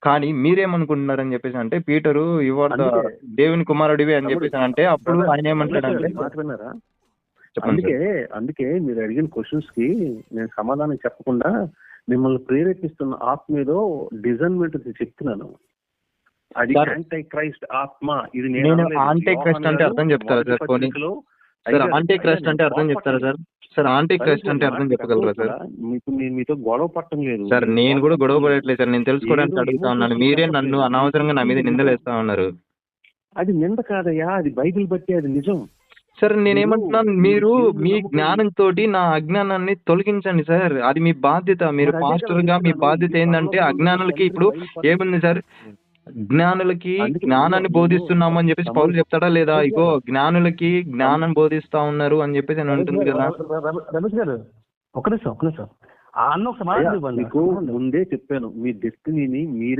కానీ మీరేమనుకుంటున్నారని చెప్పేసి అంటే పీటరు ఇవాళ అందుకే దేవుని కుమారుడివి అని తమ్ముడు చెప్పేసి అంటే అప్పుడు బ్రదర్ ఆయన ఏమంటాడంటే మాట విన్నారా? చెప్పండి సార్. అందుకే మీరు అడిగిన క్వశ్చన్స్ కి నేను సమాధానం చెప్పకుండా మిమ్మల్ని ప్రేరేపిస్తున్న ఆత్మ ఏదో డిజైన్మెంట్ చెప్తున్నాను. అది సార్ యాంటై క్రైస్ట్ ఆత్మ. ఇది నేను అనలేదు. ఆంటీ క్రైస్ట్ యోహాను అంటే గారు అర్థం చెప్తారా మొదటి సార్? పోనీ పత్రికలో సార్ అయ్యగారు ఆంటీ క్రైస్ట్ నేను అంటే అర్థం చెప్తారా కోపపట్టలేదు. సార్? సార్ ఆంటీ సరే క్రైస్ట్ సార్ అంటే మాట అర్థం మీకు చెప్పగలరా సార్? అర్థమవుతుందా? నేను మీతో గొడవ పట్టం లేదు. సార్ నేను నేను కూడా గొడవ కోపపట్టం లేదు. పడట్లేదు సార్, నేను తెలుసుకోవడానికి ఏదో అడుగుతా ఉన్నాను. ఎమోషన్స్ మీరే నన్ను చెప్పట్లేదు. నేను అనవసరంగా నా మీద చెప్పింది నిందలు నిజం. వేస్తా ఉన్నారు. అది నింద కాదయ్యా, అది బైబిల్ బట్టి అది నిజం. సార్ మీరు నేనేమంటున్నాను, మీరు మీరు దేవుని మీ నమ్ముకొని జ్ఞానంతో నా అజ్ఞానాన్ని తొలగించండి సార్. అది మీ బాధ్యత. మీరు మరి అదే కదా పాస్టర్ గా మీ చెప్తున్నాను. బాధ్యత ఇది ఏంటంటే పరలోకం నుండి అజ్ఞానులకి తండ్రి ఇప్పుడు బయలుపరచు. ఏముంది సార్, జ్ఞానులకి అందుకే జ్ఞానాన్ని నేను బోధిస్తున్నాము అని చెప్పేసి తమ్ముడు పౌలు చెప్తాడా లేదా? ఇగో జ్ఞానులకి తమ్- జ్ఞానం బోధిస్తా ఉన్నారు అని చెప్పేసి అని ఉంటుంది కదా. రమేష్ గారు ఒక్క నిమిషం ఆ అన్న ఒక మాట అయ్యా, ఇవ్వండి. మీకు ముందే చెప్పాను, మీ డెస్టినీని మీరే